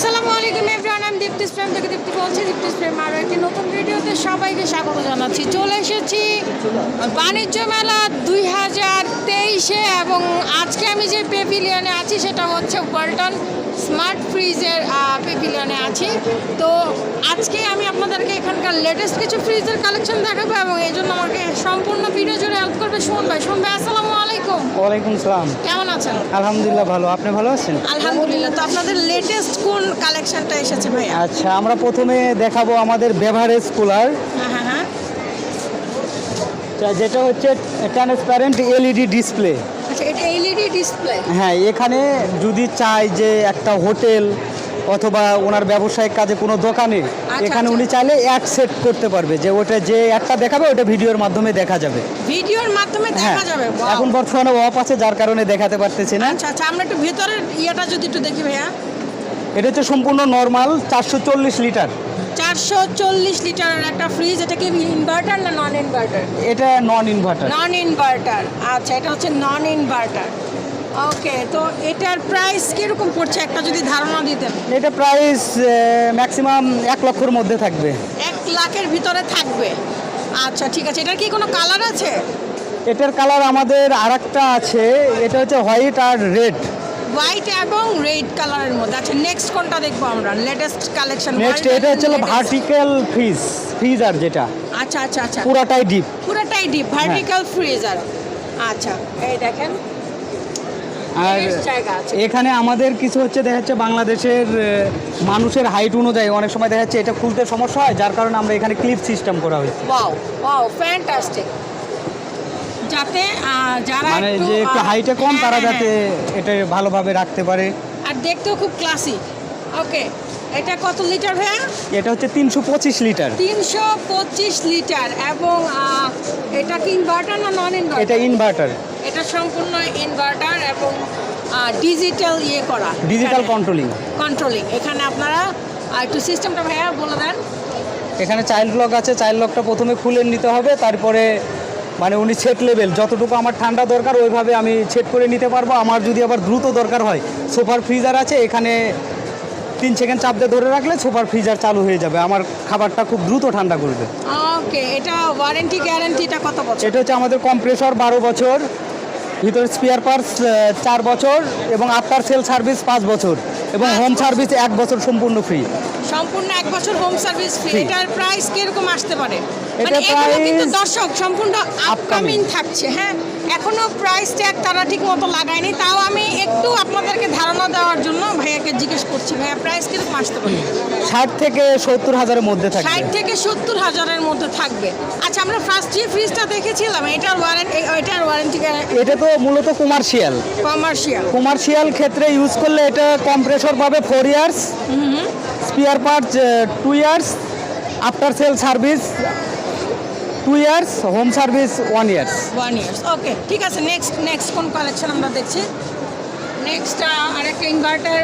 আসসালামু আলাইকুম এভরিওয়ান, আমি দীপ্তি প্রেম থেকে দীপ্তি বলছি। দীপ্তি প্রেম আরও একটি নতুন ভিডিওতে সবাইকে স্বাগত জানাচ্ছি। চলে এসেছি বাণিজ্য মেলা 2023-এ এবং আজকে আমি যে পেভিলিয়নে আছি সেটা হচ্ছে ওয়ালটন স্মার্ট ফ্রিজের পেভিলিয়নে আছি। তো আজকে আমি আপনাদেরকে এখানকার লেটেস্ট কিছু ফ্রিজের কালেকশন দেখাবো এবং এই জন্য আমাকে সম্পূর্ণ ভিডিও জুড়ে হেল্প করবে সুমন ভাই। সুমন ভাই আসসালামু আলাইকুম। ওয়ালাইকুম সালাম। কেমন আছেন? আলহামদুলিল্লাহ ভালো, আপনি ভালো আছেন? আলহামদুলিল্লাহ। তো আপনাদের লেটেস্ট কোন কালেকশনটা এসেছে ভাইয়া? আচ্ছা, আমরা প্রথমে দেখাবো আমাদের বেভারেজ কুলার, হ্যাঁ, যেটা হচ্ছে ট্রান্সপারেন্ট এলইডি ডিসপ্লে। আচ্ছা, এটা এলইডি ডিসপ্লে। হ্যাঁ, এখানে যদি চাই যে একটা হোটেল অথবা ওনার ব্যবসায়িক কাজে কোনো দোকানে এখানে উনি চাইলে অ্যাড সেট করতে পারবে, যে ওটা যে অ্যাডটা দেখাবে ওটা ভিডিওর মাধ্যমে দেখা যাবে। ভিডিওর মাধ্যমে দেখা যাবে। এখন বর্তমানে অফ আছে যার কারণে দেখাতে পারতেছি না। আচ্ছা আচ্ছা, আমরা একটু ভেতরের ইয়েটা যদি একটু দেখি ভাইয়া। এটা হচ্ছে সম্পূর্ণ নর্মাল 440 লিটার। 440 লিটারের একটা ফ্রিজ। এটা কি ইনভার্টার না নন ইনভার্টার? এটা নন ইনভার্টার। নন ইনভার্টার। আচ্ছা, এটা হচ্ছে নন ইনভার্টার। ওকে, তো এটার প্রাইস কিরকম পড়ছে একটা যদি ধারণা দিতেন? এটা প্রাইস ম্যাক্সিমাম 1 লক্ষের মধ্যে থাকবে। 1 লাখের ভিতরে থাকবে। আচ্ছা ঠিক আছে। এটার কি কোনো কালার আছে? এটার কালার আমাদের আরেকটা আছে, এটা হচ্ছে হোয়াইট আর রেড। হোয়াইট এবং রেড কালারের মধ্যে। আচ্ছা, নেক্সট কোনটা দেখবো আমরা? Latest collection. নেক্সট এটা হচ্ছে ভার্টিক্যাল ফ্রিজার, যেটা আচ্ছা আচ্ছা আচ্ছা, পুরাটাই ডিপ। পুরাটাই ডিপ ভার্টিক্যাল ফ্রিজার। আচ্ছা, এই দেখেন। আর এখানে আমাদের কিছু হচ্ছে দেখা যাচ্ছে বাংলাদেশের মানুষের হাইট অনুযায়ী অনেক সময় দেখা যাচ্ছে এটা খুলতে সমস্যা হয়, যার কারণে আমরা এখানে ক্লিপ সিস্টেম করা হয়েছে। Wow wow, fantastic. যাতে যারা মানে যে একটু হাইটে কম তারা যাতে এটা ভালোভাবে রাখতে পারে। আর দেখতেও খুব ক্লাসিক। ওকে, এটা কত লিটার ভাইয়া? এটা হচ্ছে 325 লিটার। 325 লিটার। এবং এটা কি ইনভার্টার না নন ইনভার্টার? এটা ইনভার্টার। এটা সম্পূর্ণ ইনভার্টার এবং ডিজিটাল ইয়ে করা, ডিজিটাল কন্ট্রোলিং। এখানে আপনারা একটু সিস্টেমটা ভাইয়া বলে দেন। এখানে চাইল্ড লক আছে, চাইল্ড লকটা প্রথমে খুলে নিতে হবে, তারপরে মানে উনি সেট লেভেল যতটুকু আমার ঠান্ডা দরকার ওইভাবে আমি সেট করে নিতে পারবো। আমার যদি আবার দ্রুত দরকার হয়, সুপার ফ্রিজার আছে, এখানে 3 সেকেন্ড চাপ দিয়ে ধরে রাখলে সুপার ফ্রিজার চালু হয়ে যাবে, আমার খাবারটা খুব দ্রুত ঠান্ডা করবে। ওকে, এটা ওয়ারেন্টি গ্যারান্টিটা কত বছর? এটা হচ্ছে আমাদের কম্প্রেসর 12 বছর, ভিতরে স্পেয়ার পার্টস 4 বছর এবং আফটার সেল সার্ভিস 5 বছর এবং হোম সার্ভিস 1 বছর সম্পূর্ণ ফ্রি। সম্পূর্ণ 1 বছর হোম সার্ভিস ফ্রি। এটার প্রাইস কিরকম আসতে পারে? এটা এগুলো কিন্তু দর্শক সম্পূর্ণ আপকামিং থাকছে। হ্যাঁ, এখনো প্রাইস ট্যাগ তারা ঠিক মতো লাগায়নি, তাও আমি একটু আপনাদেরকে ধারণা দেওয়ার জন্য ভাইয়াকে জিজ্ঞেস করছি। ভাইয়া, প্রাইস কিরকম আসতে পারে? 60 থেকে 70 হাজারের মধ্যে থাকবে। 60 থেকে 70 হাজারের মধ্যে থাকবে। আচ্ছা, আমরা ফার্স্ট যে ফ্রিজটা দেখেছিলাম এটার ওয়ারেন্টি এটা তো মূলত কমার্শিয়াল ক্ষেত্রে ইউজ করলে এটা কম্প্রেসর পাবে 4 years, spare parts 2 years, after sale service 2 years, home service 1 years. Okay, ঠিক আছে। নেক্সট কোন কালেকশন আমরা দেখছি? নেক্সট আরেকটা ইনভার্টার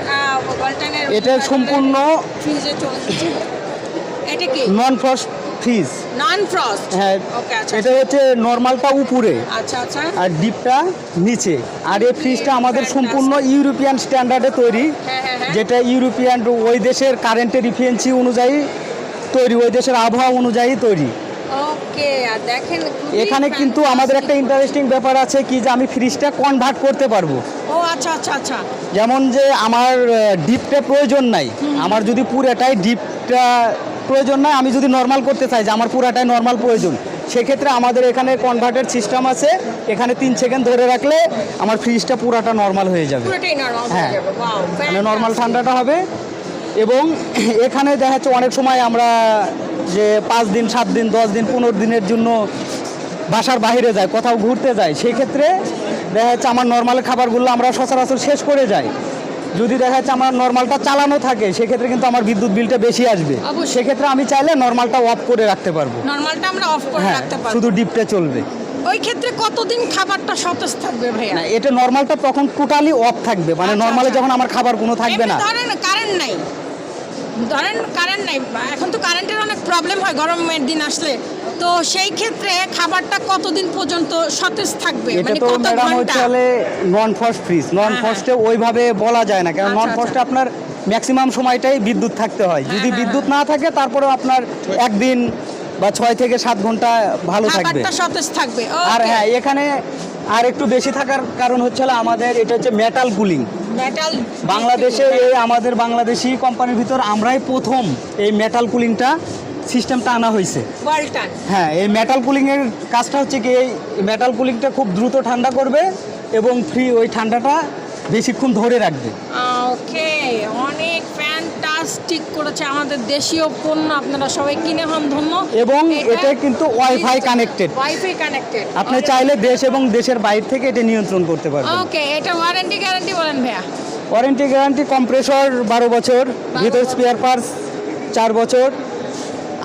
ওয়ালটনের। এটা সম্পূর্ণ ফ্রিজে চলে যাচ্ছে। এটা কি নন ফ্রস্ট ফ্রিজ? নন ফ্রস্ট। হ্যাঁ। ওকে, আচ্ছা। এটা হচ্ছে নরমালটা উপরে, আচ্ছা আচ্ছা, আর ডিপটা নিচে। আর এই ফ্রিজটা আমাদের সম্পূর্ণ ইউরোপিয়ান স্ট্যান্ডার্ডে তৈরি, যেটা ইউরোপিয়ান ওই দেশের কারেন্টের ইফিসিয়েন্সি অনুযায়ী তৈরি, ওই দেশের আবহাওয়া অনুযায়ী তৈরি। ওকে, আর দেখেন এখানে কিন্তু আমাদের একটা ইন্টারেস্টিং ব্যাপার আছে কি, যে আমি ফ্রিজটা কনভার্ট করতে পারবো। ও আচ্ছা আচ্ছা আচ্ছা। যেমন যে আমার ডিপটা প্রয়োজন নাই, আমার যদি পুরাটাই ডিপটা প্রয়োজন নাই, আমি যদি নর্মাল করতে চাই যে আমার পুরাটাই নর্মাল প্রয়োজন, সেক্ষেত্রে আমাদের এখানে কনভার্টের সিস্টেম আছে। এখানে 3 সেকেন্ড ধরে রাখলে আমার ফ্রিজটা পুরাটা নর্মাল হয়ে যাবে। হ্যাঁ, মানে নর্মাল ঠান্ডাটা হবে। এবং এখানে দেখা যাচ্ছে অনেক সময় আমরা যে 5 দিন 7 দিন 10 দিন 15 দিনের জন্য বাসার বাইরে যাই, কোথাও ঘুরতে যাই, সেক্ষেত্রে দেখা যাচ্ছে আমার নর্মাল খাবারগুলো আমরা সচরাচর শেষ করে যাই। যদি দেখা যাচ্ছে আমার নর্মালটা চালানো থাকে, সেক্ষেত্রে কিন্তু আমার বিদ্যুৎ বিলটা বেশি আসবে। সেক্ষেত্রে আমি চাইলে নর্মালটা অফ করে রাখতে পারবো। নর্মালটা আমরা অফ করে রাখতে পারবো, শুধু ডিপটা চলবে। ওই ক্ষেত্রে কতদিন খাবারটা সতেজ থাকবে ভাইয়া? না, এটা নর্মালটা তখন টোটালি অফ থাকবে, মানে নর্মালে যখন আমার খাবার কোনো থাকবে না। ধরেন কারেন্ট নাই, এখন তো কারেন্টের অনেক প্রবলেম হয় গরমের দিন আসলে, তো সেই ক্ষেত্রে খাবারটা কতদিন পর্যন্ত সতেজ থাকবে? এটা তো ম্যাডাম হচ্ছে নন ফ্রস্ট ফ্রিজ। নন ফ্রস্টে ওইভাবে বলা যায় না, কারণ নন ফ্রস্টে আপনার ম্যাক্সিমাম সময়টাই বিদ্যুৎ থাকতে হয়। যদি বিদ্যুৎ না থাকে তারপরেও আপনার একদিন বা 6 থেকে 7 ঘন্টা ভালো থাকবে, খাবারটা সতেজ থাকবে। আর হ্যাঁ এখানে আর একটু বেশি থাকার কারণ হচ্ছে আমাদের এটা হচ্ছে মেটাল কুলিং। মেটাল বাংলাদেশে এই আমাদের বাংলাদেশি কোম্পানির ভিতর আমরাই প্রথম এই মেটাল কুলিংটা সিস্টেমটা আনা হয়েছে। ওয়ালটন। হ্যাঁ, এই মেটাল কুলিংয়ের কাজটা হচ্ছে কি, এই মেটাল কুলিংটা খুব দ্রুত ঠান্ডা করবে এবং ওই ঠান্ডাটা বেশিক্ষণ ধরে রাখবে। ওকে, অনেক ফ্যান্টাস্টিক করেছে আমাদের দেশীয় পণ্য, আপনারা সবাই কিনে হন ধন্য। এবং এটা কিন্তু ওয়াইফাই কানেক্টেড। ওয়াইফাই কানেক্টেড, আপনি চাইলে দেশ এবং দেশের বাইরে থেকে এটা নিয়ন্ত্রণ করতে পারবেন। ওকে, এটা ওয়ারেন্টি গ্যারান্টি বলেন ভাইয়া? ওয়ারেন্টি গ্যারান্টি কম্প্রেসর 12 বছর, ভিতর স্পেয়ার পার্টস 4 বছর,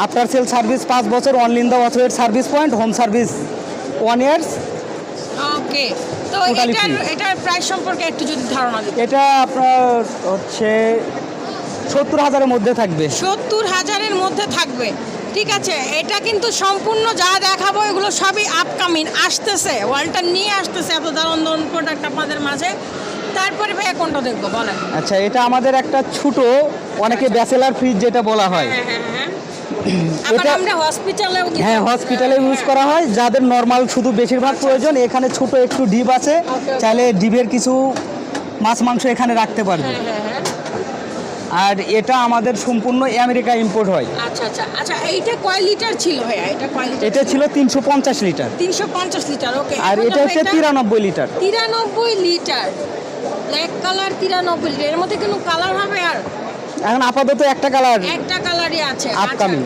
আফটার সেল সার্ভিস 5 বছর, only in the authorised service point, home service 1 years. Okay, তো এটার প্রাইস সম্পর্কে একটু যদি ধারণা দিন। এটা আপনার হচ্ছে 70,000-এর মধ্যে থাকবে। 70,000-এর মধ্যে থাকবে, ঠিক আছে। এটা কিন্তু সম্পূর্ণ যা দেখাবো এগুলো সবই আপকামিং, আসতেছে, ওয়ালটন নিয়ে আসতেছে এত দারুণ দারুণ প্রোডাক্ট আপনাদের মাঝে। তারপরে ভাইয়া কোনটা দেখবো বলেন? আচ্ছা, এটা আমাদের একটা ছোট, অনেকে ব্যাচেলার ফ্রিজ যেটা বলা হয়। এটা আমরা হসপিটালেও, হ্যাঁ হসপিটালে ইউজ করা হয়, যাদের নর্মাল শুধু বেশিরভাগ প্রয়োজন। এখানে ছোট একটু ডিপ আছে, চাইলে ডিপের কিছু মাছ মাংস এখানে রাখতে পারবে। আর এটা আমাদের সম্পূর্ণ আমেরিকা ইম্পোর্ট হয়। আচ্ছা আচ্ছা আচ্ছা, এইটা কয় লিটার ছিল ভাইয়া? এটা কয় লিটার? এটা ছিল 350 লিটার। 350 লিটার, ওকে। আর এটা হচ্ছে 93 litre. 93 litre, black colour 93 litre. এর মধ্যে কোনো কালার হবে? আর এখন আপাতত একটা কালারই আছে আপকামিং।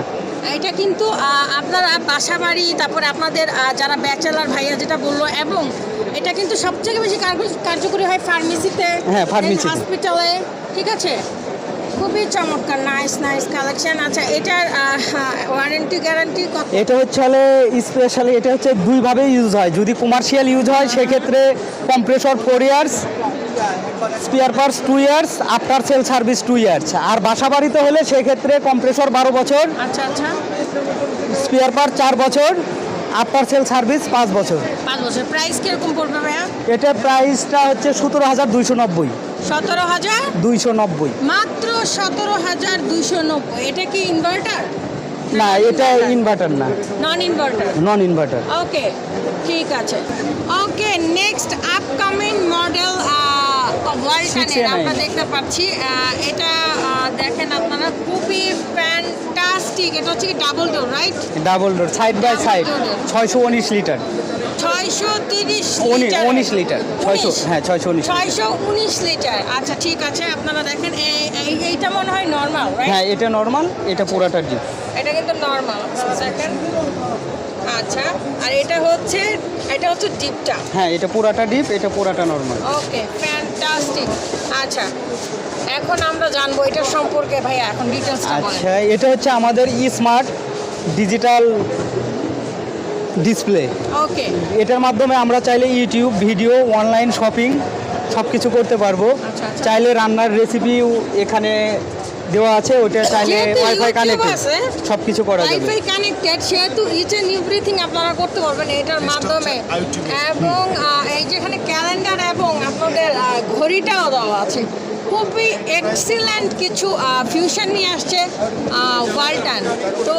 এটা কিন্তু আপনারা বাসা বাড়ি, তারপরে আপনাদের যারা ব্যাচেলার ভাইয়া যেটা বললো, এবং এটা কিন্তু সবথেকে বেশি কার্যকরী হয় ফার্মেসিতে, হ্যাঁ ফার্মেসিতে, হসপিটালে, ঠিক আছে। খুবই চমৎকার, নাইস কালেকশন। আচ্ছা, এটার ওয়ারেন্টি গ্যারান্টি কত? এটা হচ্ছে স্পেশালি এটা হচ্ছে দুইভাবে ইউজ হয়। যদি কমার্শিয়াল ইউজ হয় সেক্ষেত্রে compressor 4 years, spare parts 2 years, after sale service 2 years. আর বাসা বাড়িতে হলে সেক্ষেত্রে কম্প্রেসর 12 বছর, আচ্ছা আচ্ছা, স্পেয়ার পার্ট 4 বছর, আফটার সেল সার্ভিস 5 বছর। 5 বছর। প্রাইস কিরকম পড়বে ভাইয়া? এটা প্রাইসটা হচ্ছে 17,290। 17,290 মাত্র 17,290। এটা কি ইনভার্টার? না, এটা ইনভার্টার না, নন ইনভার্টার। ওকে, ঠিক আছে। ওকে, নেক্সট আপকামিং মডেল ওয়ালটনের আমরা দেখতে পাচ্ছি। এটা দেখেন আপনারা, খুবই ফ্যান্টাস্টিক। এটা হচ্ছে কি double door, right? Double door, side by side, 619 litre. 619 litre, 600, হ্যাঁ 619 লিটার। আচ্ছা, ঠিক আছে। আপনারা দেখেন, এইটা মনে হয় নরমাল, রাইট? হ্যাঁ, এটা নরমাল, এটা পুরাটা ডিপ। এটা কিন্তু নরমাল, দেখেন। আচ্ছা, আর এটা হচ্ছে ডিপটা। হ্যাঁ, এটা পুরাটা ডিপ, এটা পুরাটা নরমাল। ওকে, ফ্যান্টাস্টিক। আচ্ছা, এখন আমরা জানবো এটা সম্পর্কে ভাইয়া, এখন ডিটেইলসটা বলেন। আচ্ছা, এটা হচ্ছে আমাদের স্মার্ট ডিজিটাল ডিসপ্লে। ওকে, এটার মাধ্যমে আমরা চাইলে ইউটিউব ভিডিও, অনলাইন শপিং সব কিছু করতে পারবো। চাইলে রান্নার রেসিপিও এখানে দেওয়া আছে, ওটা চাইলে ওয়াইফাই কানেক্টেড, সব কিছু করা যাবে। ওয়াইফাই কানেক্টেড, সেহেতু ইচ এন্ড এভরিথিং আপনারা করতে পারবেন এটার মাধ্যমে। এবং এই যেখানে ক্যালেন্ডার এবং আপনাদের ঘড়িটাও দেওয়া আছে। খুবই এক্সিলেন্ট কিছু ফিউশন নিয়ে আসছে ওয়ালটন। তো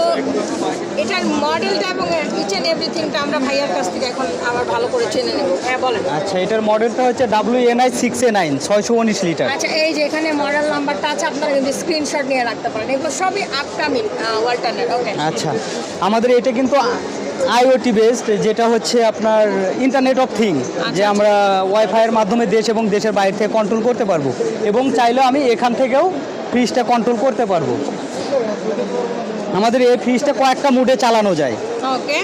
এটার মডেলটা এবং ইচ এন্ড এভরিথিংটা আমরা ভাইয়ার কাছ থেকে এখন আবার ভালো করে জেনে নেব। হ্যাঁ বলেন। আচ্ছা, এটার মডেলটা হচ্ছে WNI 6A9, 619 লিটার। আচ্ছা, এই যে এখানে মডেল নাম্বারটা আছে, আপনারা কিন্তু স্ক্রিনশট নিয়ে রাখতে পারেন। এগুলো সবই আপকামিং ওয়ালটনের। ওকে, আচ্ছা, আমাদের এটা কিন্তু আইওটি বেসড, যেটা হচ্ছে আপনার ইন্টারনেট অফ থিং, যে আমরা ওয়াইফাইয়ের মাধ্যমে দেশ এবং দেশের বাইরে থেকে কন্ট্রোল করতে পারবো, এবং চাইলে আমি এখান থেকেও ফ্রিজটা কন্ট্রোল করতে পারবো। আমাদের এই ফ্রিজটা কয়েকটা মুডে চালানো যায়। ওকে,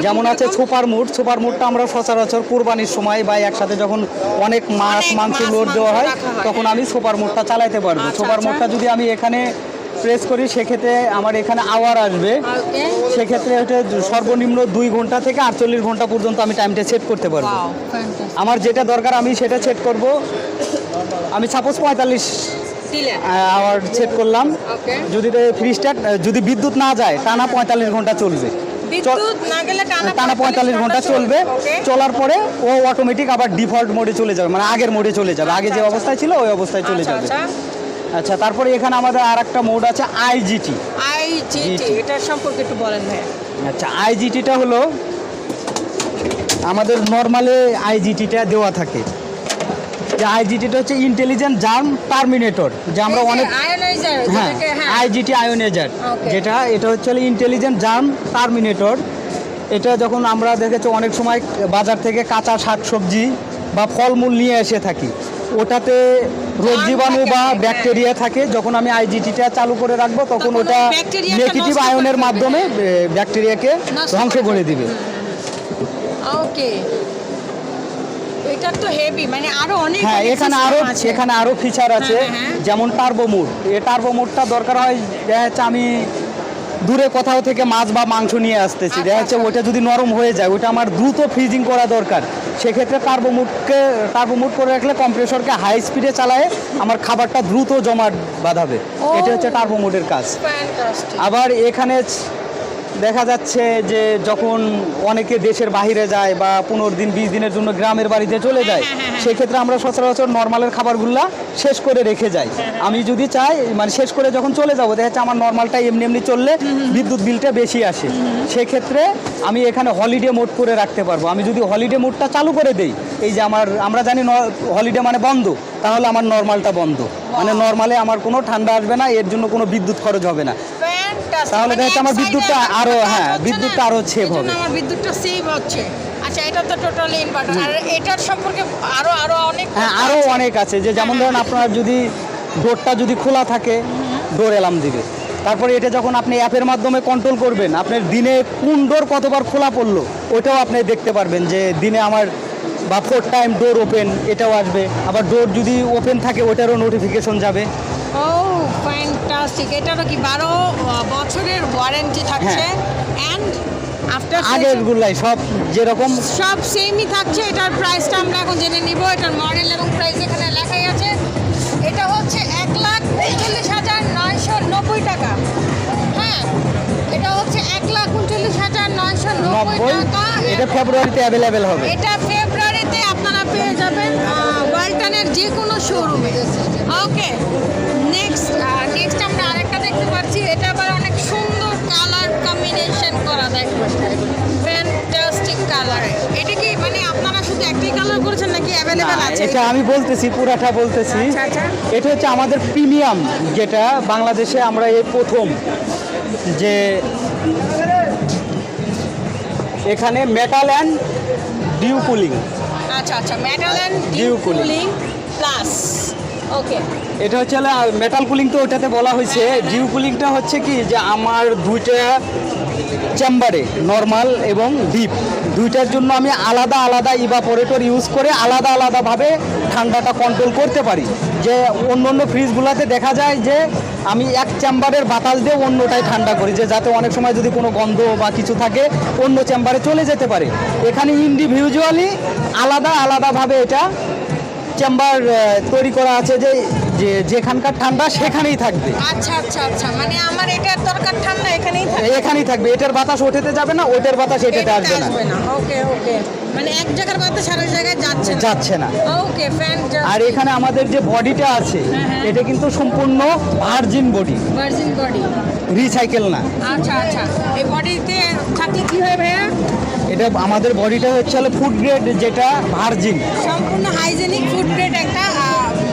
যেমন আছে সুপার মুডটা আমরা সচরাচর কুরবানির সময় বা একসাথে যখন অনেক মাছ মাংস লোড দেওয়া হয় তখন আমি সুপার মুডটা চালাতে পারবো। সুপার মুডটা যদি আমি এখানে প্রেস করি সেক্ষেত্রে আমার এখানে আওয়ার আসবে। সেক্ষেত্রে ওটা সর্বনিম্ন 2 ঘন্টা থেকে 48 ঘন্টা পর্যন্ত আমি টাইমটা সেট করতে পারবো। আমার যেটা দরকার আমি সেটা সেট করব। আমি সাপোজ 45 আওয়ার সেট করলাম। যদি ফ্রিজটা যদি বিদ্যুৎ না যায় টানা 45 ঘন্টা চলবে। টানা 45 ঘন্টা চলবে। চলার পরে ও অটোমেটিক আবার ডিফল্ট মোডে চলে যাবে, মানে আগের মোডে চলে যাবে। আগে যে অবস্থায় ছিল ওই অবস্থায় চলে যাবে। আচ্ছা, তারপরে এখানে আমাদের আর একটা মোড আছে আইজিটি। আইজিটি এটা সম্পর্কে একটু বলেন ভাই। আচ্ছা, আইজিটিটা হলো আমাদের নর্মালে আইজিটিটা দেওয়া থাকে, যে আইজিটিটা হচ্ছে ইন্টেলিজেন্ট জার্ম টার্মিনেটর, যে আমরা অনেক হ্যাঁ আইজিটি আয়োনাইজার, যেটা এটা হচ্ছে ইন্টেলিজেন্ট জার্ম টার্মিনেটর। এটা যখন আমরা দেখেছি অনেক সময় বাজার থেকে কাঁচা শাকসবজি বা ফলমূল নিয়ে এসে থাকি, ওটাতে রোগ জীবাণু বা ব্যাকটেরিয়া থাকে। যখন আমি আইজিটিটা চালু করে রাখবো তখন ওটা নেগেটিভ আয়নের মাধ্যমে ব্যাকটেরিয়াকে ধ্বংস করে দিবে। ওকে, এটা তো হেভি, মানে আরো অনেক হ্যাঁ, এখানে আরো ফিচার আছে, যেমন টার্বো মোড। এই টার্বো মোডটা দরকার হয় দেখা যাচ্ছে আমি দূরে কোথাও থেকে মাছ বা মাংস নিয়ে আসতেছি, দেখা যাচ্ছে ওটা যদি নরম হয়ে যায়, ওটা আমার দ্রুত ফ্রিজিং করা দরকার। সেক্ষেত্রে টার্বো মোড করে রাখলে কম্প্রেসরকে হাই স্পিডে চালায় আমার খাবারটা দ্রুত জমাট বাঁধাবে। এটা হচ্ছে টার্বো মোডের কাজ। আবার এখানে দেখা যাচ্ছে যে যখন অনেকে দেশের বাইরে যায় বা 15 দিন 20 দিনের জন্য গ্রামের বাড়িতে চলে যায়, সেক্ষেত্রে আমরা সচরাচর নর্মালের খাবারগুলা শেষ করে রেখে যাই। আমি যদি চাই মানে শেষ করে যখন চলে যাবো, দেখা যাচ্ছে আমার নর্মালটা এমনি চললে বিদ্যুৎ বিলটা বেশি আসে। সেক্ষেত্রে আমি এখানে হলিডে মোড করে রাখতে পারবো। আমি যদি হলিডে মোডটা চালু করে দেই, এই যে আমরা জানি হলিডে মানে বন্ধ, তাহলে আমার নর্মালটা বন্ধ, মানে নর্মালে আমার কোনো ঠান্ডা আসবে না, এর জন্য কোনো বিদ্যুৎ খরচ হবে না। তাহলে দেখা যাচ্ছে আমার বিদ্যুৎটা আরো সেভ হবে। আমার বিদ্যুৎটা সেভ হচ্ছে। আচ্ছা, এটা তো টোটালি ইনভার্টার। আর এটার সম্পর্কে আরো অনেক আছে, যে যেমন ধরেন আপনার যদি ডোরটা যদি খোলা থাকে, ডোর অ্যালার্ম দিবে। তারপরে এটা যখন আপনি অ্যাপের মাধ্যমে কন্ট্রোল করবেন, আপনার দিনে কোন ডোর কতবার খোলা পড়লো ওটাও আপনি দেখতে পারবেন, যে দিনে আমার বা 4 টাইম ডোর ওপেন, এটাও আসবে। আবার ডোর যদি ওপেন থাকে ওটারও নোটিফিকেশন যাবে। ও ফ্যান্টাস্টিক। এটারও কি 12 বছরের ওয়ারেন্টি থাকছে, এন্ড আফটার আগেরগুলাই সব যেরকম সব সেমই থাকছে। এটার প্রাইসটা আমরা এখন জেনে নিব। এটার মডেল এবং প্রাইস এখানে লেখাই আছে। এটা হচ্ছে 1,39,990 টাকা। হ্যাঁ, এটা হচ্ছে 1,39,990 টাকা। এটা ফেব্রুয়ারিতে অ্যাভেলেবেল হবে। এটা ফেব্রুয়ারিতে আপনারা পেয়ে যাবেন ওয়ালটনের যে কোনো শোরুমে। ওকে, নেক্সট আমরা আরেকটা দেখতে পাচ্ছি। এটা আবার অনেক সুন্দর কালার কম্বিনেশন করা, দেখো ফ্যান্টাস্টিক কালার। এটা কি মানে আপনারা শুধু একটাই কালার করেছেন নাকি অ্যাভেলেবেল আছে? এটা আমি বলতেছি, পুরাটা বলতেছি। আচ্ছা। এটা হচ্ছে আমাদের প্রিমিয়াম, যেটা বাংলাদেশে আমরা এই প্রথম, যে এখানে মেটাল অ্যান্ড ডিউ কুলিং। আচ্ছা, metal and dew cooling plus. Okay, এটা হচ্ছে মেটাল কুলিং, তো ওটাতে বলা হয়েছে। ডিউ কুলিংটা হচ্ছে কি, যে আমার দুইটা চেম্বারে নর্মাল এবং ডিপ দুইটার জন্য আমি আলাদা ইভাপোরেটর ইউজ করে আলাদাভাবে ঠান্ডাটা কন্ট্রোল করতে পারি। যে অন্য ফ্রিজগুলোতে দেখা যায় যে আমি এক চেম্বারের বাতাস দিয়ে অন্যটাই ঠান্ডা করি, যে যাতে অনেক সময় যদি কোনো গন্ধ বা কিছু থাকে অন্য চেম্বারে চলে যেতে পারে। এখানে ইন্ডিভিজুয়ালি আলাদাভাবে এটা চেম্বার তৈরি করা আছে, যে যেখানকার ঠান্ডা সেখানেই থাকবে। আচ্ছা, মানে আমার এটার দরকার ঠান্ডা এখানেই থাকবে। এটার বাতাস ওটাতে যাবে না, ওটার বাতাস এটাতে আসবে না। ওকে, মানে এক জায়গার বাতাস আরেক জায়গায় যাচ্ছে না। ওকে, ফ্যান্টাস্টিক। আর এখানে আমাদের যে বডিটা আছে, এটা কিন্তু সম্পূর্ণ ভার্জিন বডি, রিসাইকেল না। আচ্ছা, এই বডিতে থাকলে কি হয় ভাইয়া? এটা আমাদের বডিটা হচ্ছে ফুড গ্রেড, যেটা ভার্জিন, সম্পূর্ণ হাইজেনিক ফুড গ্রেড একটা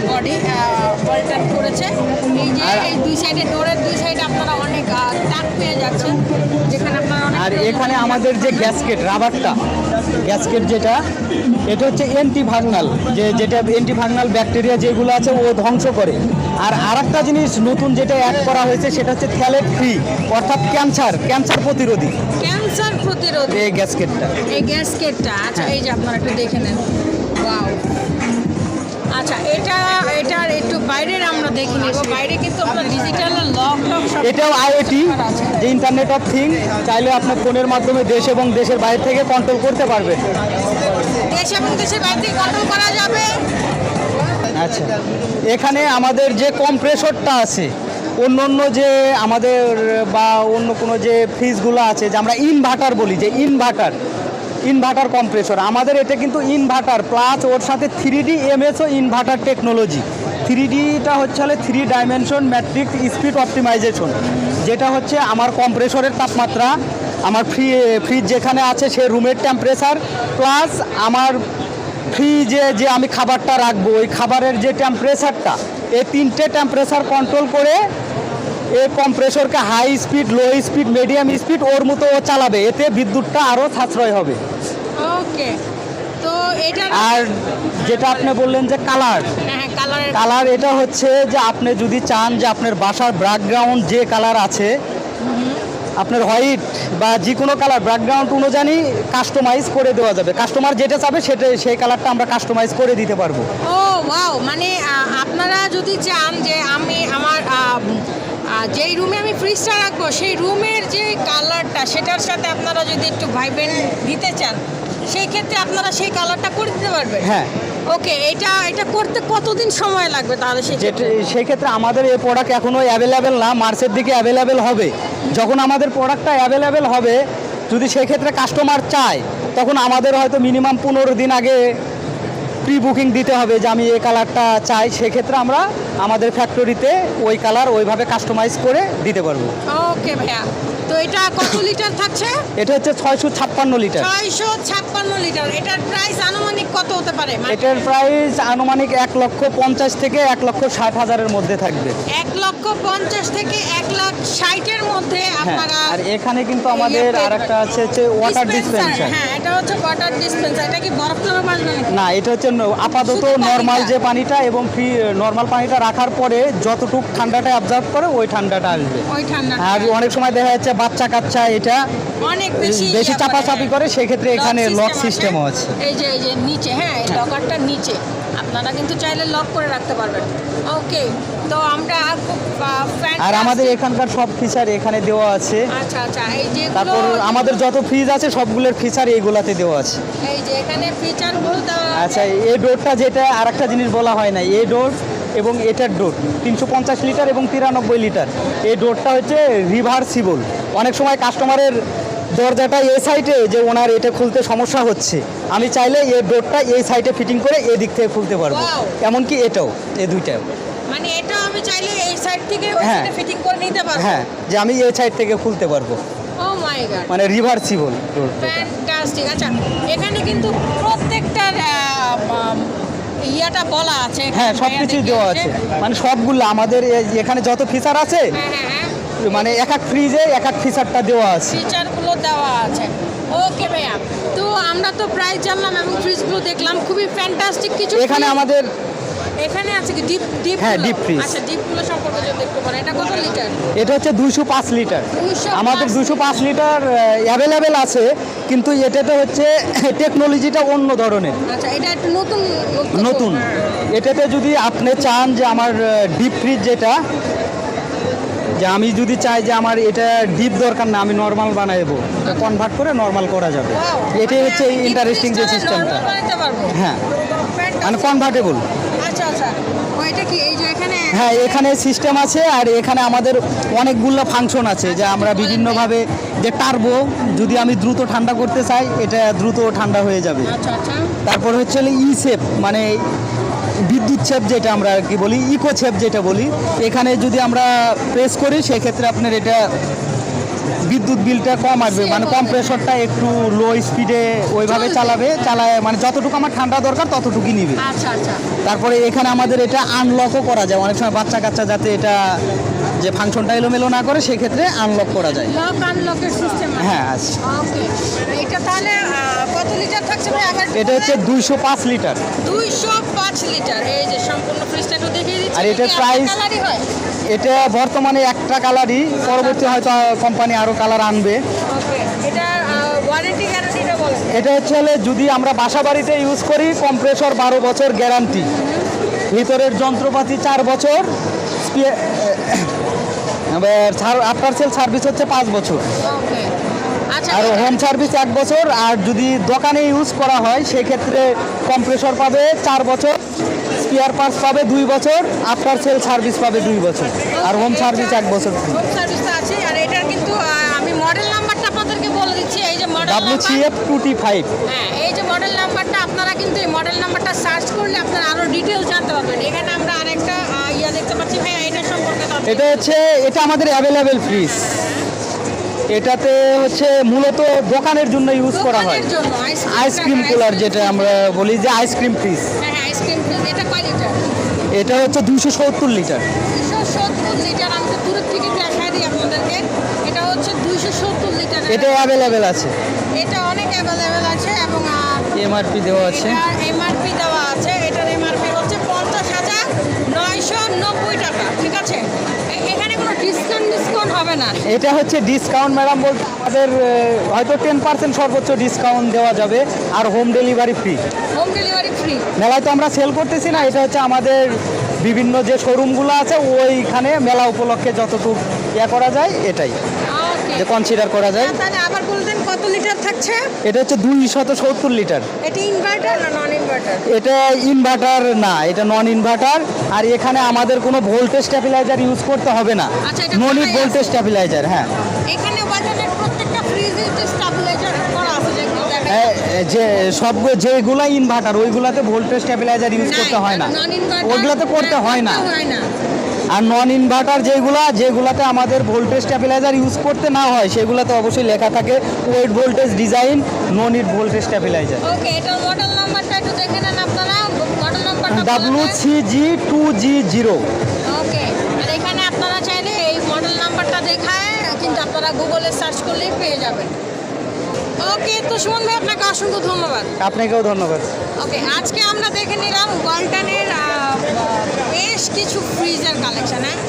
বডি ওয়ালটন করেছে। এই যে এই দুই সাইডে, ডোরের দুই সাইডে আপনারা অনেক টাক পেয়ে যাচ্ছেন, যেখানে আপনারা আর এখানে আমাদের যে রাবারটা গ্যাসকেট, যেটা এটা হচ্ছে অ্যান্টিভাগনাল, যেটা অ্যান্টিভাগনাল ব্যাকটেরিয়া যেগুলো আছে ও ধ্বংস করে। আর আরেকটা জিনিস নতুন যেটা অ্যাড করা হয়েছে, সেটা হচ্ছে থ্যালেট ফ্রি, অর্থাৎ ক্যান্সার প্রতিরোধী এই গ্যাসকেটটা। আচ্ছা, এই যে আপনারা একটু দেখে নেন। ওয়াও, আচ্ছা, এটার একটু বাইরের আমরা দেখে নেব। বাইরে কিন্তু আপনার ডিজিটাল লক সব, এটাও আইওটি, যে ইন্টারনেট অফ থিং, চাইলে আপনার ফোনের মাধ্যমে দেশ এবং দেশের বাইরে থেকে কন্ট্রোল করতে পারবেন। দেশ এবং দেশের বাইরে থেকে কন্ট্রোল করা যাবে। আচ্ছা, এখানে আমাদের যে কম্প্রেসরটা আছে, অন্য যে আমাদের বা অন্য কোনো যে ফ্রিজগুলো আছে, যে আমরা ইনভার্টার বলি, যে ইনভার্টার কম্প্রেসর, আমাদের এটা কিন্তু ইনভার্টার প্লাস ওর সাথে 3D MSO ইনভার্টার টেকনোলজি, 3Dটা হচ্ছে 3 ডাইমেনশন ম্যাট্রিক্স স্পিড অপটিমাইজেশন, যেটা হচ্ছে আমার কম্প্রেসরের তাপমাত্রা, আমার ফ্রিজ যেখানে আছে সে রুমের টেম্পারেচার, প্লাস আমার ফ্রিজে যে আমি খাবারটা রাখবো ওই খাবারের যে টেম্পারেচারটা, এই 3টে টেম্পারেচার কন্ট্রোল করে এই কম্প্রেসরকে high speed, low speed, medium speed ওর মতো ও চালাবে, এতে বিদ্যুৎটা আরও সাশ্রয় হবে। ওকে, তো এটা আর যেটা আপনি বললেন যে কালার, হ্যাঁ কালারের কালার এটা হচ্ছে যে আপনি যদি চান যে আপনার বাসার ব্যাকগ্রাউন্ড যে কালার আছে, আপনার হোয়াইট বা যে কোনো কালার ব্যাকগ্রাউন্ড অনুযায়ী কাস্টমাইজ করে দেওয়া যাবে। কাস্টমার যেটা চাবে সেটা, সেই কালারটা আমরা কাস্টমাইজ করে দিতে পারবো। ও ওয়াও, মানে আপনারা যদি চান যে আমি আমার যেই রুমে আমি ফ্রিজটা রাখবো সেই রুমের যে কালারটা সেটার সাথে আপনারা যদি একটু ভাইব্রেন্ট দিতে চান, সেই ক্ষেত্রে আপনারা সেই কালারটা করে দিতে পারবেন। হ্যাঁ। ওকে, এটা করতে কতদিন সময় লাগবে তাহলে? সেই ক্ষেত্রে আমাদের এই প্রোডাক্ট এখনও অ্যাভেলেবেল না, মার্চের দিকে অ্যাভেলেবেল হবে। যখন আমাদের প্রোডাক্টটা অ্যাভেলেবেল হবে, যদি সেই ক্ষেত্রে কাস্টমার চায়, তখন আমাদের হয়তো মিনিমাম 15 দিন আগে প্রি বুকিং দিতে হবে যে আমি এই কালারটা চাই। সেক্ষেত্রে আমরা আমাদের ফ্যাক্টরিতে ওই কালার ওইভাবে কাস্টমাইজ করে দিতে পারবো। ওকে ভাইয়া, তো এটা কত লিটার থাকছে? এটা হচ্ছে 656 লিটার। 656 লিটার। এটার প্রাইস আনুমানিক কত হতে পারে? এটার প্রাইস আনুমানিক 1,50,000 থেকে 1,60,000-এর মধ্যে থাকবে। 1,50,000 থেকে 1,60,000-এর মধ্যে আপনারা। আর এখানে কিন্তু আমাদের আরেকটা আছে ওয়াটার ডিসপেন্সার। হ্যাঁ, এটা হচ্ছে ওয়াটার ডিসপেন্সার। এটা কি বরফ তোলা পানি নাকি? না, এটা হচ্ছে আপাতত নর্মাল যে পানিটা, এবং নর্মাল পানিটা রাখার পরে যতটুকু ঠান্ডাটা অবজার্ভ করে ওই ঠান্ডাটা আসবে। ওই ঠান্ডা। আর অনেক সময় দেখা যাচ্ছে বাচ্চা কাচ্চা এটা অনেক বেশি চাপাচাপি করে, সেক্ষেত্রে এখানে লক সিস্টেমও আছে। এই যে নিচে, হ্যাঁ এই লকারটার নিচে আপনারা কিন্তু চাইলে লক করে রাখতে পারবেন। ওকে, তো আমরা আর আমাদের এখানকার সব ফিচার এখানে দেওয়া আছে। আচ্ছা আচ্ছা, এই যে তারপর আমাদের যত ফ্রিজ আছে সবগুলোর ফিচার এইগুলাতে দেওয়া আছে। এই যে এখানে ফিচারগুলো দেওয়া আছে। আচ্ছা, এই ডোরটা যেটা আরেকটা জিনিস বলা হয় না, এই ডোর এবং এটার ডোর 350 লিটার এবং 93 লিটার, এই ডোরটা হচ্ছে রিভার্সিবল। অনেক সময় কাস্টমারের দরজাটা এই সাইডে, যে ওনার এটা খুলতে সমস্যা হচ্ছে, আমি চাইলে এই ডোরটা এই সাইডে ফিটিং করে এই দিক থেকে খুলতে পারবো। এমনকি এটাও, এই দুইটাও, মানে এটা আমি চাইলে এই সাইড থেকে ওই সাইডে ফিটিং করে নিতে পারবো। হ্যাঁ, যে আমি এই সাইড থেকে খুলতে পারবো। ও মাই গড, মানে রিভার্সিবল ডোর। ফ্যান্টাস্টিক। আচ্ছা, এখানে কিন্তু প্রত্যেকটার ইয়াটা বলা আছে। হ্যাঁ, সব কিছুই দেওয়া আছে, মানে সবগুলো আমাদের এখানে যত ফিচার আছে, মানে এক এক ফ্রিজে এক এক ফিচারটা দেওয়া আছে, ফিচারগুলো দেওয়া আছে। ওকে ভাইয়া, তো আমরা তো প্রাইস জানলাম এবং ফ্রিজগুলো দেখলাম, খুবই ফ্যান্টাস্টিক কিছু। এখানে আমাদের এখানে আছে কি ডিপ? হ্যাঁ, ডিপ ফ্রিজ। আচ্ছা, ডিপগুলো সম্পর্কে যদি একটু বলেন, এটা কত লিটার? এটা হচ্ছে 205 লিটার। 205 আমাদের 205 লিটার অ্যাভেলেবেল আছে, কিন্তু এটাতে হচ্ছে টেকনোলজিটা অন্য ধরনের। আচ্ছা, এটা একটু নতুন। এটাতে যদি আপনি চান যে আমার ডিপ ফ্রিজ যেটা, যে আমি যদি চাই যে আমার এটা ডিপ দরকার না, আমি নর্মাল বানাবো, কনভার্ট করে নর্মাল করা যাবে। এটাই হচ্ছে এই ইন্টারেস্টিং যে সিস্টেমটা। হ্যাঁ, মানে কনভার্টেবল। আচ্ছা আচ্ছা, ওইটা কি এই যে এখানে? হ্যাঁ, এখানে সিস্টেম আছে, আর এখানে আমাদের অনেকগুলো ফাংশন আছে, যে আমরা বিভিন্নভাবে যে টার্বো, যদি আমি দ্রুত ঠান্ডা করতে চাই, এটা দ্রুত ঠান্ডা হয়ে যাবে। আচ্ছা আচ্ছা, তারপর হচ্ছে ই সেপ, মানে বিদ্যুৎ ছেপ যেটা আমরা আর কি বলি, ইকো ছেপ যেটা বলি, এখানে যদি আমরা প্রেস করি সেক্ষেত্রে আপনার এটা বিদ্যুৎ বিলটা কম আসবে, মানে কম্প্রেসরটা একটু লো স্পিডে ওইভাবে চালায়, মানে যতটুকু আমার ঠান্ডা দরকার ততটুকুই নিবে। আচ্ছা আচ্ছা। তারপরে এখানে আমাদের এটা আনলকও করা যায়, অনেক সময় বাচ্চা কাচ্চা যাতে এটা যে ফাংশনটা এলোমেলো না করে, সেক্ষেত্রে আনলক করা যায়। লক আনলকের সিস্টেম আছে? হ্যাঁ, আছে। ওকে, এটা তাহলে কত লিটার থাকছে ভাই? আবার এটা হচ্ছে 205 লিটার। 205 লিটার। এই যে সম্পূর্ণ ফ্রিজটা একটু দেখিয়ে দিচ্ছি। আর এটার প্রাইস, এটা বর্তমানে একটা কালারই, পরবর্তী হয়তো কোম্পানি আরও কালার আনবে। ওকে, এটা ওয়ারেন্টি গ্যারান্টিটা বলেন। এটা হচ্ছে যদি আমরা বাসা বাড়িতে ইউজ করি, কম্প্রেসর 12 বছর গ্যারান্টি, ভিতরের যন্ত্রপাতি 4 বছর, আফটার সেল সার্ভিস হচ্ছে 5 বছর, ওকে। আচ্ছা, আর হোম সার্ভিস 1 বছর। আর যদি দোকানে ইউজ করা হয় সেক্ষেত্রে কম্প্রেসর পাবে 4 বছর, স্পেয়ার পার্টস পাবে 2 বছর, আফটার সেল সার্ভিস পাবে 2 বছর, আর হোম সার্ভিস 1 বছর। হোম সার্ভিস আছে। আর এটার কিন্তু আমি মডেল নাম্বারটা আপনাদেরকে বলে দিচ্ছি। এই যে মডেল WCF2T5। হ্যাঁ, এই যে মডেল নাম্বারটা, আপনারা কিন্তু এই মডেল নাম্বারটা সার্চ করলে আপনারা আরো ডিটেইলস জানতে পারবেন। এখানে আমরা আরেকটা ইয়া দেখতে পাচ্ছি ভাইয়া, এটা সম্পর্কে এটা আমাদের অ্যাভেলেবেল ফ্রিজ। এটাতে হচ্ছে মূলত দোকানের জন্য ইউজ করা হয়, দোকানের জন্য আইসক্রিম কুলার যেটা আমরা বলি যে আইসক্রিম ফ্রিজ। হ্যাঁ, আইসক্রিম ফ্রিজ। এটা কয় লিটার? এটা হচ্ছে 270 লিটার। 270 লিটার। আমি তো দূর থেকে দেখাই দিই আপনাদেরকে। এটা হচ্ছে 270 লিটার। এটা অ্যাভেলেবেল আছে, এটা অনেক অ্যাভেলেবেল আছে এবং এমআরপি দেওয়া আছে। এমআরপি দেওয়া আছে। এটার এমআরপি হচ্ছে 50,990 টাকা। ঠিক আছে, এখানে কোনো ডিসকাউন্ট হবে না। এটা হচ্ছে ডিসকাউন্ট ম্যাডাম বলতে আমাদের হয়তো 10% সর্বোচ্চ ডিসকাউন্ট দেওয়া যাবে, আর home delivery free. Home delivery free. মেলায় তো আমরা সেল করতেছি না, এটা হচ্ছে আমাদের বিভিন্ন যে শোরুমগুলো আছে ওইখানে মেলা উপলক্ষে যতটুকু করা যায় এটাই ওকে, যে কনসিডার করা যায়। তাহলে আবার বলতেন কত লিটার থাকছে? এটা হচ্ছে 270 লিটার। এটা ইনভার্টার না নন ইনভার্টার? এটা ইনভার্টার না, এটা নন ইনভার্টার। আর এখানে আমাদের কোনো ভোল্টেজ স্টেবিলাইজার ইউজ করতে হবে না, আচ্ছা, এটা নো নিড কোথায় ভোল্টেজ আছে? স্টেবিলাইজার। হ্যাঁ, এখানে বাজারের প্রত্যেকটা ফ্রিজে যে স্টেবিলাইজার করা আছে যেগুলো দেখা যে সব যেগুলো ইনভার্টার ওইগুলাতে ভোল্টেজ স্টেবিলাইজার ইউজ করতে হয় না, নন ইনভার্টার ওইগুলাতে করতে হয় না। হয় না। আর নন ইনভার্টার যেগুলাতে আমাদের ভোল্টেজ স্টেবিলাইজার ইউজ করতে না হয় সেগুলাতে অবশ্যই লেখা থাকে wide voltage design, no need voltage stabiliser. Okay, এটার মডেল নাম্বারটা একটু দেখে নেন আপনারা। মডেল নাম্বারটা WCG2G0। ওকে, আর এখানে আপনারা চাইলে এই মডেল নাম্বারটা দেখায় কিন্তু আপনারা গুগলে সার্চ করলেই পেয়ে যাবেন। ওকে, তো সুমন ভাই আপনাকে অসংখ্য ধন্যবাদ। আপনাকেও ধন্যবাদ। ওকে, আজকে আমরা দেখে নিলাম ওয়ালটনের বেশ কিছু ফ্রিজের কালেকশন, হ্যাঁ,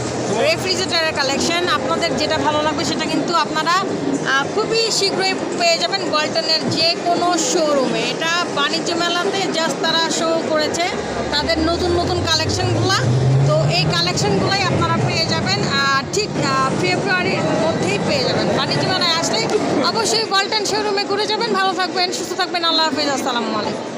রেফ্রিজারেটরের কালেকশন। আপনাদের যেটা ভালো লাগবে সেটা কিন্তু আপনারা খুবই শীঘ্রই পেয়ে যাবেন ওয়ালটনের যে কোনো শোরুমে। এটা বাণিজ্য মেলাতে জাস্ট তারা শো করেছে তাদের নতুন নতুন কালেকশনগুলো। তো এই কালেকশনগুলোই আপনারা পেয়ে যাবেন ঠিক ফেব্রুয়ারির মধ্যেই পেয়ে যাবেন। বাণিজ্য মেলায় আসলে অবশ্যই ওয়ালটন শোরুমে ঘুরে যাবেন। ভালো থাকবেন, সুস্থ থাকবেন। আল্লাহ হাফেজ, আসসালামু আলাইকুম।